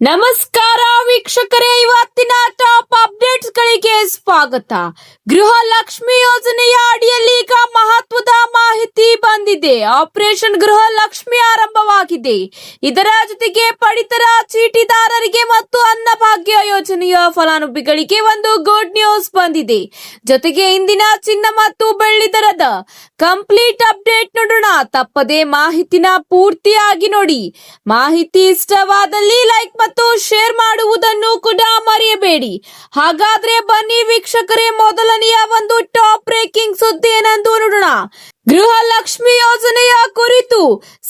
ನಮಸ್ಕಾರ ವೀಕ್ಷಕರೇ, ಇವತ್ತಿನ ಟಾಪ್ ಅಪ್ಡೇಟ್ಸ್ ಗಳಿಗೆ ಸ್ವಾಗತ. ಗೃಹ ಲಕ್ಷ್ಮಿ ಯೋಜನೆಯ ಅಡಿಯಲ್ಲಿ ಈಗ ಮಹತ್ವದ ಮಾಹಿತಿ ಬಂದಿದೆ. ಆಪರೇಷನ್ ಗೃಹ ಲಕ್ಷ್ಮಿ ಆರಂಭವಾಗಿದೆ. ಇದರ ಜೊತೆಗೆ ಪಡಿತರ ಚೀಟಿದಾರರಿಗೆ ಮತ್ತು ಅನ್ನಭಾಗ್ಯ ಯೋಜನೆಯ ಫಲಾನುಭವಿಗಳಿಗೆ ಒಂದು ಗುಡ್ ನ್ಯೂಸ್ ಬಂದಿದೆ. ಜೊತೆಗೆ ಇಂದಿನ ಚಿನ್ನ ಮತ್ತು ಬೆಳ್ಳಿ ದರದ ಕಂಪ್ಲೀಟ್ ಅಪ್ಡೇಟ್ ನೋಡೋಣ. ತಪ್ಪದೆ ಮಾಹಿತಿನ ಪೂರ್ತಿಯಾಗಿ ನೋಡಿ. ಮಾಹಿತಿ ಇಷ್ಟವಾದಲ್ಲಿ ಲೈಕ್ ಮತ್ತು ಶೇರ್ ಮಾಡುವುದನ್ನು ಕೂಡ ಮರೆಯಬೇಡಿ. ಹಾಗಾದ್ರೆ ಬನ್ನಿ ವೀಕ್ಷಕರೇ, ಮೊದಲನೆಯ ಒಂದು ಟಾಪ್ ಬ್ರೇಕಿಂಗ್ ಸುದ್ದಿ ಏನೆಂದು ನೋಡೋಣ. ಗೃಹ ಲಕ್ಷ್ಮಿ ಯೋಜನೆಯ ಕುರಿತು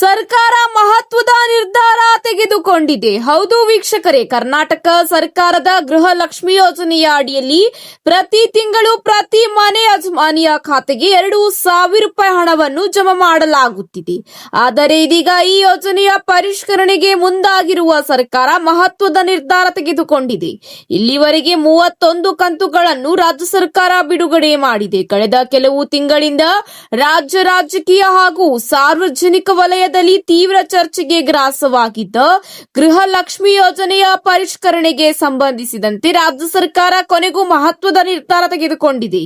ಸರ್ಕಾರ ಮಹತ್ವದ ನಿರ್ಧಾರ ತೆಗೆದುಕೊಂಡಿದೆ. ಹೌದು ವೀಕ್ಷಕರೇ, ಕರ್ನಾಟಕ ಸರ್ಕಾರದ ಗೃಹ ಲಕ್ಷ್ಮಿ ಯೋಜನೆಯ ಅಡಿಯಲ್ಲಿ ಪ್ರತಿ ತಿಂಗಳು ಪ್ರತಿ ಮನೆ ಯಜಮಾನಿಯ ಖಾತೆಗೆ 2,000 ರೂಪಾಯಿ ಹಣವನ್ನು ಜಮಾ ಮಾಡಲಾಗುತ್ತಿದೆ. ಆದರೆ ಇದೀಗ ಈ ಯೋಜನೆಯ ಪರಿಷ್ಕರಣೆಗೆ ಮುಂದಾಗಿರುವ ಸರ್ಕಾರ ಮಹತ್ವದ ನಿರ್ಧಾರ ತೆಗೆದುಕೊಂಡಿದೆ. ಇಲ್ಲಿವರೆಗೆ 31 ಕಂತುಗಳನ್ನು ರಾಜ್ಯ ಸರ್ಕಾರ ಬಿಡುಗಡೆ ಮಾಡಿದೆ. ಕಳೆದ ಕೆಲವು ತಿಂಗಳಿಂದ ರಾಜ್ಯ ರಾಜಕೀಯ ಹಾಗೂ ಸಾರ್ವಜನಿಕ ವಲಯದಲ್ಲಿ ತೀವ್ರ ಚರ್ಚೆಗೆ ಗ್ರಾಸವಾಗಿದ್ದ ಗೃಹ ಲಕ್ಷ್ಮಿ ಯೋಜನೆಯ ಪರಿಷ್ಕರಣೆಗೆ ಸಂಬಂಧಿಸಿದಂತೆ ರಾಜ್ಯ ಸರ್ಕಾರ ಕೊನೆಗೂ ಮಹತ್ವದ ನಿರ್ಧಾರ ತೆಗೆದುಕೊಂಡಿದೆ.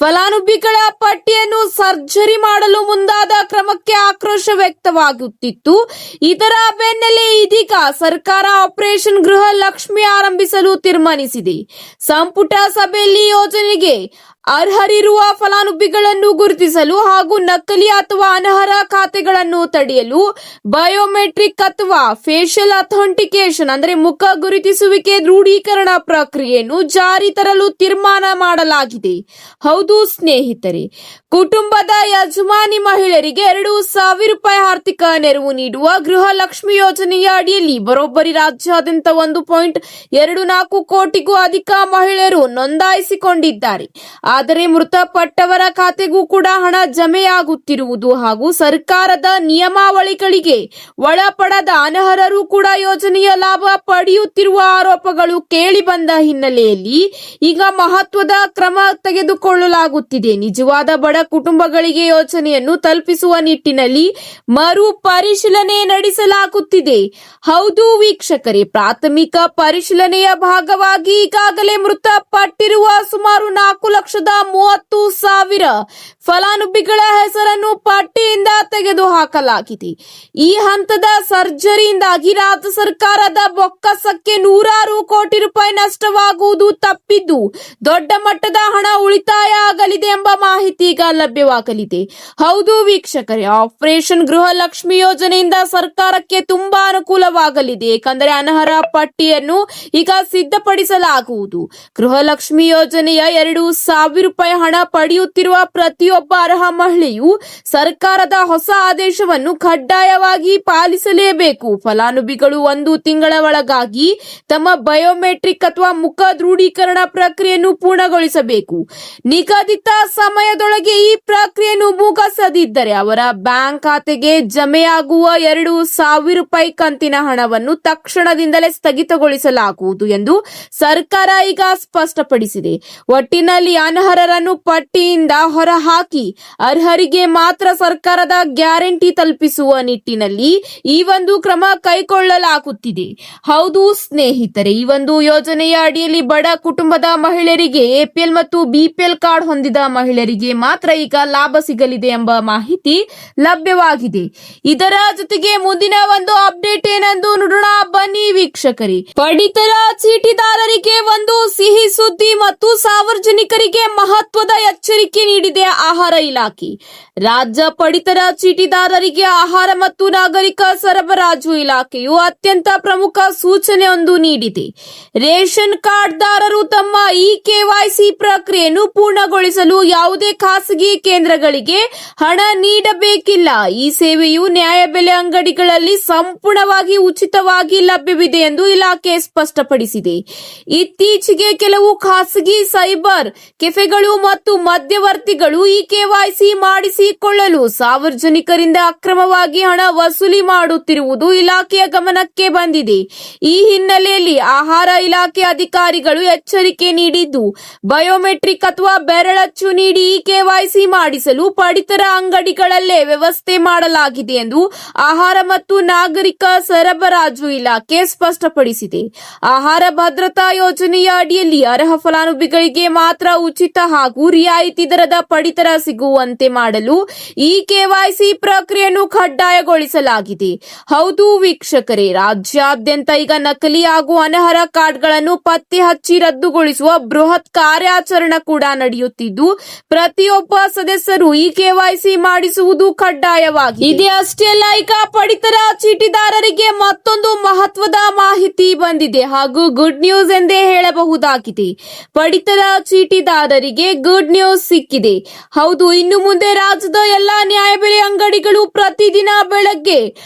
ಫಲಾನುಭವಿಗಳ ಪಟ್ಟಿಯನ್ನು ಸರ್ಜರಿ ಮಾಡಲು ಮುಂದಾದ ಕ್ರಮಕ್ಕೆ ಆಕ್ರೋಶ ವ್ಯಕ್ತವಾಗುತ್ತಿತ್ತು. ಇದರ ಬೆನ್ನಲ್ಲೇ ಇದೀಗ ಸರ್ಕಾರ ಆಪರೇಷನ್ ಗೃಹ ಲಕ್ಷ್ಮಿ ಆರಂಭಿಸಲು ತೀರ್ಮಾನಿಸಿದೆ. ಸಂಪುಟ ಸಭೆಯಲ್ಲಿ ಯೋಜನೆಗೆ ಅರ್ಹರಿರುವ ಫಲಾನುಭವಿಗಳನ್ನು ಗುರುತಿಸಲು ಹಾಗೂ ನಕಲಿ ಅಥವಾ ಅನರ್ಹ ಖಾತೆಗಳನ್ನು ತಡೆಯಲು ಬಯೋಮೆಟ್ರಿಕ್ ಅಥವಾ ಫೇಶಿಯಲ್ ಅಥೆಂಟಿಕೇಶನ್ ಅಂದರೆ ಮುಖ ಗುರುತಿಸುವಿಕೆ ದೃಢೀಕರಣ ಪ್ರಕ್ರಿಯೆಯನ್ನು ಜಾರಿ ತರಲು ತೀರ್ಮಾನ ಮಾಡಲಾಗಿದೆ. ಹೌದು ಸ್ನೇಹಿತರೆ, ಕುಟುಂಬದ ಯಜಮಾನಿ ಮಹಿಳೆಯರಿಗೆ 2,000 ರೂಪಾಯಿ ಆರ್ಥಿಕ ನೆರವು ನೀಡುವ ಗೃಹ ಲಕ್ಷ್ಮಿ ಯೋಜನೆಯ ಅಡಿಯಲ್ಲಿ ಬರೋಬ್ಬರಿ ರಾಜ್ಯಾದ್ಯಂತ 1.24 ಕೋಟಿಗೂ ಅಧಿಕ ಮಹಿಳೆಯರು ನೋಂದಾಯಿಸಿಕೊಂಡಿದ್ದಾರೆ. ಆದರೆ ಮೃತಪಟ್ಟವರ ಖಾತೆಗೂ ಕೂಡ ಹಣ ಜಮೆಯಾಗುತ್ತಿರುವುದು ಹಾಗೂ ಸರ್ಕಾರದ ನಿಯಮಾವಳಿಗಳಿಗೆ ಒಳಪಡದ ಅನರ್ಹರು ಕೂಡ ಯೋಜನೆಯ ಲಾಭ ಪಡೆಯುತ್ತಿರುವ ಆರೋಪಗಳು ಕೇಳಿ ಬಂದ ಹಿನ್ನೆಲೆಯಲ್ಲಿ ಈಗ ಮಹತ್ವದ ಕ್ರಮ ತೆಗೆದುಕೊಳ್ಳಲಾಗುತ್ತಿದೆ. ನಿಜವಾದ ಬಡ ಕುಟುಂಬಗಳಿಗೆ ಯೋಜನೆಯನ್ನು ತಲುಪಿಸುವ ನಿಟ್ಟಿನಲ್ಲಿ ಮರು ಪರಿಶೀಲನೆ ನಡೆಸಲಾಗುತ್ತಿದೆ. ಹೌದು ವೀಕ್ಷಕರೇ, ಪ್ರಾಥಮಿಕ ಪರಿಶೀಲನೆಯ ಭಾಗವಾಗಿ ಈಗಾಗಲೇ ಮೃತಪಟ್ಟಿರುವ ಸುಮಾರು 4,30,000 ಫಲಾನುಭವಿಗಳ ಹೆಸರನ್ನು ಪಟ್ಟಿಯಿಂದ ತೆಗೆದುಹಾಕಲಾಗಿದೆ. ಈ ಹಂತದ ಸರ್ಜರಿಯಿಂದಾಗಿ ರಾಜ್ಯ ಸರ್ಕಾರದ ಬೊಕ್ಕಸಕ್ಕೆ 100 ಕೋಟಿ ರೂಪಾಯಿ ನಷ್ಟವಾಗುವುದು ತಪ್ಪಿದ್ದು ದೊಡ್ಡ ಮಟ್ಟದ ಹಣ ಉಳಿತಾಯ ಆಗಲಿದೆ ಎಂಬ ಮಾಹಿತಿ ಈಗ ಲಭ್ಯವಾಗಲಿದೆ. ಹೌದು ವೀಕ್ಷಕರೇ, ಆಪರೇಷನ್ ಗೃಹ ಲಕ್ಷ್ಮಿ ಯೋಜನೆಯಿಂದ ಸರ್ಕಾರಕ್ಕೆ ತುಂಬಾ ಅನುಕೂಲವಾಗಲಿದೆ. ಏಕೆಂದರೆ ಅನರ್ಹ ಪಟ್ಟಿಯನ್ನು ಈಗ ಸಿದ್ಧಪಡಿಸಲಾಗುವುದು. ಗೃಹ ಲಕ್ಷ್ಮಿ ಯೋಜನೆಯ 2,000 ರೂಪಾಯಿ ಹಣ ಪಡೆಯುತ್ತಿರುವ ಪ್ರತಿಯೊಬ್ಬ ಅರ್ಹ ಮಹಿಳೆಯು ಸರ್ಕಾರದ ಹೊಸ ಆದೇಶವನ್ನು ಕಡ್ಡಾಯವಾಗಿ ಪಾಲಿಸಲೇಬೇಕು. ಫಲಾನುಭವಿಗಳು 1 ತಿಂಗಳ ಒಳಗಾಗಿ ತಮ್ಮ ಬಯೋಮೆಟ್ರಿಕ್ ಅಥವಾ ಮುಖ ದೃಢೀಕರಣ ಪ್ರಕ್ರಿಯೆಯನ್ನು ಪೂರ್ಣಗೊಳಿಸಬೇಕು. ನಿಗದಿತ ಸಮಯದೊಳಗೆ ಈ ಪ್ರಕ್ರಿಯೆಯನ್ನು ಮುಗಿಸದಿದ್ದರೆ ಅವರ ಬ್ಯಾಂಕ್ ಖಾತೆಗೆ ಜಮೆಯಾಗುವ 2,000 ರೂಪಾಯಿ ಕಂತಿನ ಹಣವನ್ನು ತಕ್ಷಣದಿಂದಲೇ ಸ್ಥಗಿತಗೊಳಿಸಲಾಗುವುದು ಎಂದು ಸರ್ಕಾರ ಈಗ ಸ್ಪಷ್ಟಪಡಿಸಿದೆ. ಒಟ್ಟಿನಲ್ಲಿ ಅನರ್ಹರನ್ನು ಪಟ್ಟಿಯಿಂದ ಹೊರಹಾಕಿ ಅರ್ಹರಿಗೆ ಮಾತ್ರ ಸರ್ಕಾರದ ಗ್ಯಾರಂಟಿ ತಲುಪಿಸುವ ನಿಟ್ಟಿನಲ್ಲಿ ಈ ಒಂದು ಕ್ರಮ ಕೈಗೊಳ್ಳಲಾಗುತ್ತಿದೆ. ಹೌದು ಸ್ನೇಹಿತರೆ, ಈ ಒಂದು ಯೋಜನೆಯ ಅಡಿಯಲ್ಲಿ ಬಡ ಕುಟುಂಬದ ಮಹಿಳೆಯರಿಗೆ ಎಪಿಎಲ್ ಮತ್ತು ಬಿಪಿಎಲ್ ಕಾರ್ಡ್ ಹೊಂದಿದ ಮಹಿಳೆಯರಿಗೆ ಮಾತ್ರ ಈಗ ಲಾಭ ಸಿಗಲಿದೆ ಎಂಬ ಮಾಹಿತಿ ಲಭ್ಯವಾಗಿದೆ. ಇದರ ಜೊತೆಗೆ ಮುಂದಿನ ಒಂದು ಅಪ್ಡೇಟ್ ಏನೆಂದು ನೋಡೋಣ ಬನ್ನಿ ವೀಕ್ಷಕರೇ. ಪಡಿತರ ಚೀಟಿದಾರರಿಗೆ ಒಂದು ಸಿಹಿ ಸುದ್ದಿ ಮತ್ತು ಸಾರ್ವಜನಿಕರಿಗೆ ಮಹತ್ವದ ಎಚ್ಚರಿಕೆ ನೀಡಿದೆ ಆಹಾರ ಇಲಾಖೆ. ರಾಜ್ಯ ಪಡಿತರ ಚೀಟಿದಾರರಿಗೆ ಆಹಾರ ಮತ್ತು ನಾಗರಿಕ ಸರಬರಾಜು ಇಲಾಖೆಯು ಅತ್ಯಂತ ಪ್ರಮುಖ ಸೂಚನೆಯೊಂದು ನೀಡಿದೆ. ರೇಷನ್ ಕಾರ್ಡ್ ದಾರರು ತಮ್ಮ ಕೆವೈಸಿ ಪ್ರಕ್ರಿಯೆಯನ್ನು ಪೂರ್ಣಗೊಳಿಸಲು ಯಾವುದೇ ಖಾಸಗಿ ಕೇಂದ್ರಗಳಿಗೆ ಹಣ ನೀಡಬೇಕಿಲ್ಲ. ಈ ಸೇವೆಯು ನ್ಯಾಯಬೆಲೆ ಅಂಗಡಿಗಳಲ್ಲಿ ಸಂಪೂರ್ಣವಾಗಿ ಉಚಿತವಾಗಿ ಲಭ್ಯವಿದೆ ಎಂದು ಇಲಾಖೆ ಸ್ಪಷ್ಟಪಡಿಸಿದೆ. ಇತ್ತೀಚೆಗೆ ಕೆಲವು ಖಾಸಗಿ ಸೈಬರ್ ಕೆಫೆ ಕೆಫೆಗಳು ಮತ್ತು ಮಧ್ಯವರ್ತಿಗಳು ಈ ಕೆವೈಸಿ ಮಾಡಿಸಿಕೊಳ್ಳಲು ಸಾರ್ವಜನಿಕರಿಂದ ಅಕ್ರಮವಾಗಿ ಹಣ ವಸೂಲಿ ಮಾಡುತ್ತಿರುವುದು ಇಲಾಖೆಯ ಗಮನಕ್ಕೆ ಬಂದಿದೆ. ಈ ಹಿನ್ನೆಲೆಯಲ್ಲಿ ಆಹಾರ ಇಲಾಖೆ ಅಧಿಕಾರಿಗಳು ಎಚ್ಚರಿಕೆ ನೀಡಿದ್ದು, ಬಯೋಮೆಟ್ರಿಕ್ ಅಥವಾ ಬೆರಳಚ್ಚು ನೀಡಿ ಈ ಕೆವೈಸಿ ಮಾಡಿಸಲು ಪಡಿತರ ಅಂಗಡಿಗಳಲ್ಲೇ ವ್ಯವಸ್ಥೆ ಮಾಡಲಾಗಿದೆ ಎಂದು ಆಹಾರ ಮತ್ತು ನಾಗರಿಕ ಸರಬರಾಜು ಇಲಾಖೆ ಸ್ಪಷ್ಟಪಡಿಸಿದೆ. ಆಹಾರ ಭದ್ರತಾ ಯೋಜನೆಯ ಅಡಿಯಲ್ಲಿ ಅರ್ಹ ಫಲಾನುಭವಿಗಳಿಗೆ ಮಾತ್ರ ಉಚಿತ ಹಾಗೂ ರಿಯಾಯಿತಿ ದರದ ಪಡಿತರ ಸಿಗುವಂತೆ ಮಾಡಲು ಈ ಕೆವೈಸಿ ಪ್ರಕ್ರಿಯೆಯನ್ನು ಕಡ್ಡಾಯಗೊಳಿಸಲಾಗಿದೆ. ಹೌದು ವೀಕ್ಷಕರೇ, ರಾಜ್ಯಾದ್ಯಂತ ಈಗ ನಕಲಿ ಹಾಗೂ ಅನರ್ಹ ಕಾರ್ಡ್ಗಳನ್ನು ಪತ್ತೆ ಹಚ್ಚಿ ರದ್ದುಗೊಳಿಸುವ ಬೃಹತ್ ಕಾರ್ಯಾಚರಣೆ ಕೂಡ ನಡೆಯುತ್ತಿದ್ದು, ಪ್ರತಿಯೊಬ್ಬ ಸದಸ್ಯರು ಈ ಕೆವೈಸಿ ಮಾಡಿಸುವುದು ಕಡ್ಡಾಯವಾಗಿದೆ. ಇದೇ ಅಷ್ಟೇ ಅಲ್ಲ, ಈಗ ಪಡಿತರ ಚೀಟಿದಾರರಿಗೆ ಮತ್ತೊಂದು ಮಹತ್ವದ ಮಾಹಿತಿ ಬಂದಿದೆ ಹಾಗೂ ಗುಡ್ ನ್ಯೂಸ್ ಎಂದೇ ಹೇಳಬಹುದಾಗಿದೆ. ಪಡಿತರ ಚೀಟಿದಾರರಿಗೆ ಗುಡ್ ನ್ಯೂಸ್ ಸಿಕ್ಕಿದೆ. ಹೌದು, ಇನ್ನು ಮುಂದೆ ರಾಜ್ಯದ ಎಲ್ಲಾ ನ್ಯಾಯಬೆಲೆ ಅಂಗಡಿಗಳು ಪ್ರತಿದಿನ ಬೆಳಗ್ಗೆ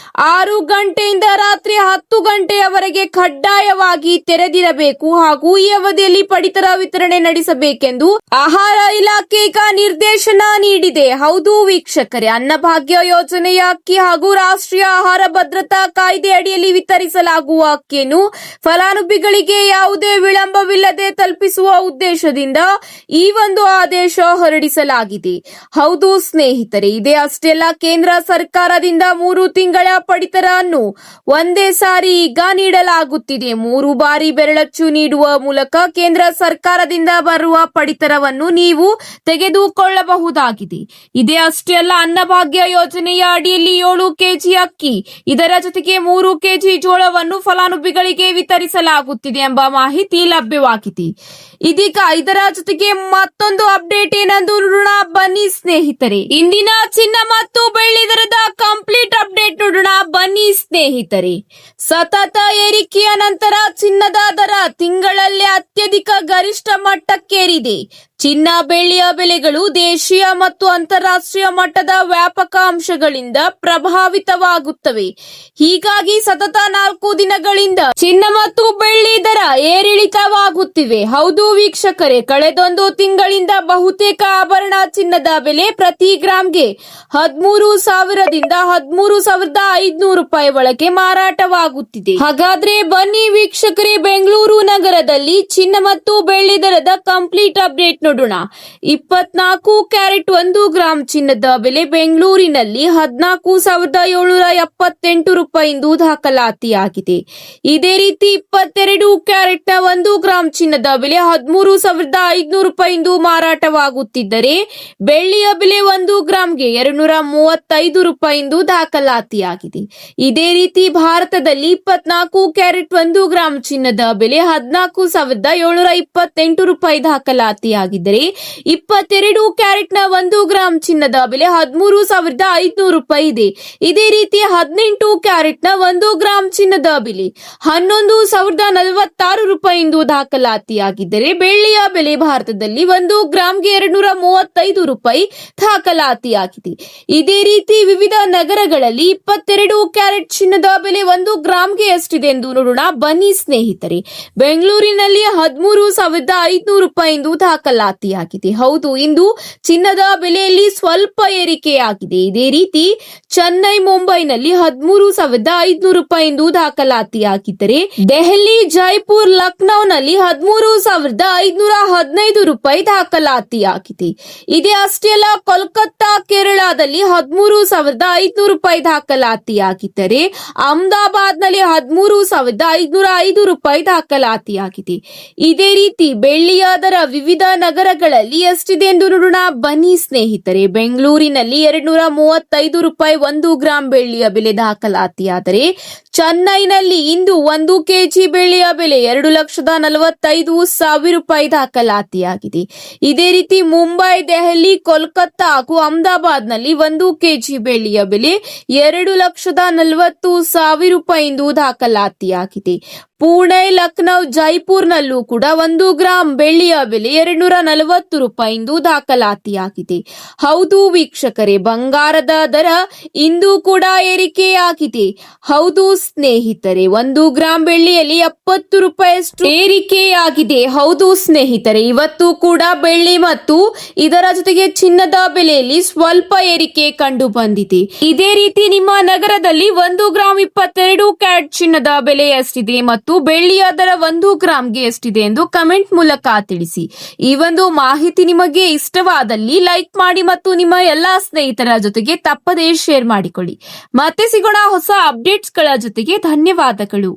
6 ಗಂಟೆಯಿಂದ ರಾತ್ರಿ 10 ಗಂಟೆಯವರೆಗೆ ಕಡ್ಡಾಯವಾಗಿ ತೆರೆದಿರಬೇಕು ಹಾಗೂ ಈ ಅವಧಿಯಲ್ಲಿ ಪಡಿತರ ವಿತರಣೆ ನಡೆಸಬೇಕೆಂದು ಆಹಾರ ಇಲಾಖೆ ಈಗ ನಿರ್ದೇಶನ ನೀಡಿದೆ. ಹೌದು ವೀಕ್ಷಕರೇ, ಅನ್ನಭಾಗ್ಯ ಯೋಜನೆಯ ಅಕ್ಕಿ ಹಾಗೂ ರಾಷ್ಟ್ರೀಯ ಆಹಾರ ಭದ್ರತಾ ಕಾಯ್ದೆ ಅಡಿಯಲ್ಲಿ ವಿತರಿಸಲಾಗುವ ಅಕ್ಕಿಯನ್ನು ಫಲಾನುಭವಿಗಳಿಗೆ ಯಾವುದೇ ವಿಳಂಬವಿಲ್ಲದೆ ತಲುಪಿಸುವ ಉದ್ದೇಶದಿಂದ ಈ ಒಂದು ಆದೇಶ ಹೊರಡಿಸಲಾಗಿದೆ. ಹೌದು ಸ್ನೇಹಿತರೆ, ಇದೇ ಅಷ್ಟೇ ಅಲ್ಲ, ಕೇಂದ್ರ ಸರ್ಕಾರದಿಂದ 3 ತಿಂಗಳ ಪಡಿತರ ಅನ್ನು ಒಂದೇ ಸಾರಿ ಈಗ ನೀಡಲಾಗುತ್ತಿದೆ. 3 ಬಾರಿ ಬೆರಳಚ್ಚು ನೀಡುವ ಮೂಲಕ ಕೇಂದ್ರ ಸರ್ಕಾರದಿಂದ ಬರುವ ಪಡಿತರವನ್ನು ನೀವು ತೆಗೆದುಕೊಳ್ಳಬಹುದಾಗಿದೆ. ಇದೇ ಅಷ್ಟೇ ಅಲ್ಲ, ಅನ್ನಭಾಗ್ಯ ಯೋಜನೆಯ ಅಡಿಯಲ್ಲಿ 7 ಕೆಜಿ ಅಕ್ಕಿ, ಇದರ ಜೊತೆಗೆ 3 ಕೆಜಿ ಜೋಳವನ್ನು ಫಲಾನುಭವಿಗಳಿಗೆ ವಿತರಿಸಲಾಗುತ್ತಿದೆ ಎಂಬ ಮಾಹಿತಿ ಲಭ್ಯವಾಗಿದೆ. ಇದೀಗ ಇದರ ಜೊತೆಗೆ ಮತ್ತೊಂದು ಅಪ್ಡೇಟ್ ಏನೆಂದು ನೋಡೋಣ ಬನ್ನಿ ಸ್ನೇಹಿತರೆ. ಇಂದಿನ ಚಿನ್ನ ಮತ್ತು ಬೆಳ್ಳಿ ದರದ ಕಂಪ್ಲೀಟ್ ಅಪ್ಡೇಟ್ ನೋಡೋಣ ಬನ್ನಿ ಸ್ನೇಹಿತರೆ. ಸತತ ಏರಿಕೆಯ ನಂತರ ಚಿನ್ನದ ದರ ತಿಂಗಳಲ್ಲಿ ಅತ್ಯಧಿಕ ಗರಿಷ್ಠ ಮಟ್ಟಕ್ಕೇರಿದೆ. ಚಿನ್ನ ಬೆಳ್ಳಿಯ ಬೆಲೆಗಳು ದೇಶೀಯ ಮತ್ತು ಅಂತಾರಾಷ್ಟ್ರೀಯ ಮಟ್ಟದ ವ್ಯಾಪಕ ಅಂಶಗಳಿಂದ ಪ್ರಭಾವಿತವಾಗುತ್ತವೆ. ಹೀಗಾಗಿ ಸತತ 4 ದಿನಗಳಿಂದ ಚಿನ್ನ ಮತ್ತು ಬೆಳ್ಳಿ ದರ ಏರಿಳಿತವಾಗುತ್ತಿವೆ. ಹೌದು ವೀಕ್ಷಕರೇ, ಕಳೆದೊಂದು ತಿಂಗಳಿಂದ ಬಹುತೇಕ ಆಭರಣ ಚಿನ್ನದ ಬೆಲೆ ಪ್ರತಿ ಗ್ರಾಂಗೆ 13,000ದಿಂದ 13,500 ರೂಪಾಯಿ ಒಳಗೆ ಮಾರಾಟವಾಗುತ್ತಿದೆ. ಹಾಗಾದ್ರೆ ಬನ್ನಿ ವೀಕ್ಷಕರೇ, ಬೆಂಗಳೂರು ನಗರದಲ್ಲಿ ಚಿನ್ನ ಮತ್ತು ಬೆಳ್ಳಿ ದರದ ಕಂಪ್ಲೀಟ್ ಅಪ್ಡೇಟ್ ನೋಡೋಣ. 24 ಕ್ಯಾರೆಟ್ 1 ಗ್ರಾಂ ಚಿನ್ನದ ಬೆಲೆ ಬೆಂಗಳೂರಿನಲ್ಲಿ 14,778 ರೂಪಾಯಿ ಎಂದು ದಾಖಲಾತಿಯಾಗಿದೆ. ಇದೇ ರೀತಿ 22 ಕ್ಯಾರೆಟ್ ನ 1 ಗ್ರಾಂ ಚಿನ್ನದ ಬೆಲೆ 13,500 ರೂಪಾಯಿ ಎಂದು ಮಾರಾಟವಾಗುತ್ತಿದ್ದರೆ, ಬೆಳ್ಳಿಯ ಬೆಲೆ 1 ಗ್ರಾಂಗೆ 235 ರೂಪಾಯಿ ಎಂದು ದಾಖಲಾತಿಯಾಗಿದೆ. ಇದೇ ರೀತಿ ಭಾರತದಲ್ಲಿ 24 ಕ್ಯಾರೆಟ್ 1 ಗ್ರಾಂ ಚಿನ್ನದ ಬೆಲೆ 14,728 ರೂಪಾಯಿ ದಾಖಲಾತಿಯಾಗಿದ್ದರೆ, 22 ಕ್ಯಾರೆಟ್ ನ 1 ಗ್ರಾಂ ಚಿನ್ನದ ಬೆಲೆ 13,500 ರೂಪಾಯಿ ಇದೆ. ಇದೇ ರೀತಿ 18 ಕ್ಯಾರೆಟ್ ನ 1 ಗ್ರಾಂ ಚಿನ್ನದ ಬೆಲೆ 11,046 ರೂಪಾಯಿ ಎಂದು ದಾಖಲಾತಿಯಾಗಿದ್ದರೆ, ಬೆಳ್ಳಿಯ ಬೆಲೆ ಭಾರತದಲ್ಲಿ 1 ಗ್ರಾಂಗೆ 235 ರೂಪಾಯಿ ದಾಖಲಾತಿಯಾಗಿದೆ. ಇದೇ ರೀತಿ ವಿವಿಧ ನಗರಗಳಲ್ಲಿ 22 ಕ್ಯಾರೆಟ್ ಚಿನ್ನದ ಬೆಲೆ 1 ಗ್ರಾಂಗೆ ಎಷ್ಟಿದೆ ಎಂದು ನೋಡೋಣ ಬನ್ನಿ ಸ್ನೇಹಿತರೆ. ಬೆಂಗಳೂರಿನಲ್ಲಿ 13,500 ರೂಪಾಯಿ ಎಂದು ದಾಖಲಾತಿಯಾಗಿದೆ. ಹೌದು, ಇಂದು ಚಿನ್ನದ ಬೆಲೆಯಲ್ಲಿ ಸ್ವಲ್ಪ ಏರಿಕೆಯಾಗಿದೆ. ಇದೇ ರೀತಿ ಚೆನ್ನೈ, ಮುಂಬೈನಲ್ಲಿ 13,500 ರೂಪಾಯಿ ಎಂದು ದಾಖಲಾತಿಯಾಗಿದ್ದರೆ, ದೆಹಲಿ, ಜೈಪುರ್, ಲಕ್ನೋನಲ್ಲಿ 13,515 ರೂಪಾಯಿ ದಾಖಲಾತಿಯಾಗಿದೆ. ಇದೇ ಅಷ್ಟೇ ಅಲ್ಲ, ಕೋಲ್ಕತ್ತಾ, ಕೇರಳದಲ್ಲಿ 13,500 ರೂಪಾಯಿ ದಾಖಲಾತಿಯಾಗಿದ್ದರೆ, ಅಹಮದಾಬಾದ್ನಲ್ಲಿ 13,505 ರೂಪಾಯಿ ದಾಖಲಾತಿಯಾಗಿದೆ. ಇದೇ ರೀತಿ ಬೆಳ್ಳಿಯ ದರ ವಿವಿಧ ನಗರಗಳಲ್ಲಿ ಎಷ್ಟಿದೆ ಎಂದು ನೋಡೋಣ ಬನ್ನಿ ಸ್ನೇಹಿತರೆ. ಬೆಂಗಳೂರಿನಲ್ಲಿ 235 ರೂಪಾಯಿ 1 ಗ್ರಾಂ ಬೆಳ್ಳಿಯ ಬೆಲೆ ದಾಖಲಾತಿಯಾದರೆ, ಚೆನ್ನೈನಲ್ಲಿ ಇಂದು 1 ಕೆಜಿ ಬೆಳ್ಳಿಯ ಬೆಲೆ 2,45,000 ರೂಪಾಯಿ ದಾಖಲಾತಿಯಾಗಿದೆ. ಇದೇ ರೀತಿ ಮುಂಬೈ, ದೆಹಲಿ, ಕೋಲ್ಕತ್ತಾ ಹಾಗೂ ಅಹಮದಾಬಾದ್ನಲ್ಲಿ 1 ಕೆಜಿ ಬೆಳ್ಳಿಯ ಬೆಲೆ 2,40,000 ರೂಪಾಯಿ ಎಂದು ದಾಖಲಾತಿಯಾಗಿದೆ. ಪುಣೆ, ಲಖನೌ, ಜೈಪುರ್ನಲ್ಲೂ ಕೂಡ 1 ಗ್ರಾಂ ಬೆಳ್ಳಿಯ ಬೆಲೆ 240 ರೂಪಾಯಿ ಎಂದು ದಾಖಲಾತಿಯಾಗಿದೆ. ಹೌದು ವೀಕ್ಷಕರೇ, ಬಂಗಾರದ ದರ ಇಂದು ಕೂಡ ಏರಿಕೆಯಾಗಿದೆ. ಹೌದು ಸ್ನೇಹಿತರೆ, 1 ಗ್ರಾಂ ಬೆಳ್ಳಿಯಲ್ಲಿ 70 ರೂಪಾಯಿಯಷ್ಟು ಏರಿಕೆಯಾಗಿದೆ. ಹೌದು ಸ್ನೇಹಿತರೆ, ಇವತ್ತು ಕೂಡ ಬೆಳ್ಳಿ ಮತ್ತು ಇದರ ಜೊತೆಗೆ ಚಿನ್ನದ ಬೆಲೆಯಲ್ಲಿ ಸ್ವಲ್ಪ ಏರಿಕೆ ಕಂಡು ಬಂದಿದೆ. ಇದೇ ರೀತಿ ನಿಮ್ಮ ನಗರದಲ್ಲಿ 1 ಗ್ರಾಂ 22 ಕ್ಯಾರೆಟ್ ಚಿನ್ನದ ಬೆಲೆ ಎಷ್ಟಿದೆ ಮತ್ತು ಬೆಳ್ಳಿಯ ದರ 1 ಗ್ರಾಂಗೆ ಎಷ್ಟಿದೆ ಎಂದು ಕಮೆಂಟ್ ಮೂಲಕ ತಿಳಿಸಿ. ಈ ಒಂದು ಮಾಹಿತಿ ನಿಮಗೆ ಇಷ್ಟವಾದಲ್ಲಿ ಲೈಕ್ ಮಾಡಿ ಮತ್ತು ನಿಮ್ಮ ಎಲ್ಲಾ ಸ್ನೇಹಿತರ ಜೊತೆಗೆ ತಪ್ಪದೇ ಶೇರ್ ಮಾಡಿಕೊಳ್ಳಿ. ಮತ್ತೆ ಸಿಗೋಣ ಹೊಸ ಅಪ್ಡೇಟ್ಸ್ಗಳ ಜೊತೆಗೆ. ಧನ್ಯವಾದಗಳು.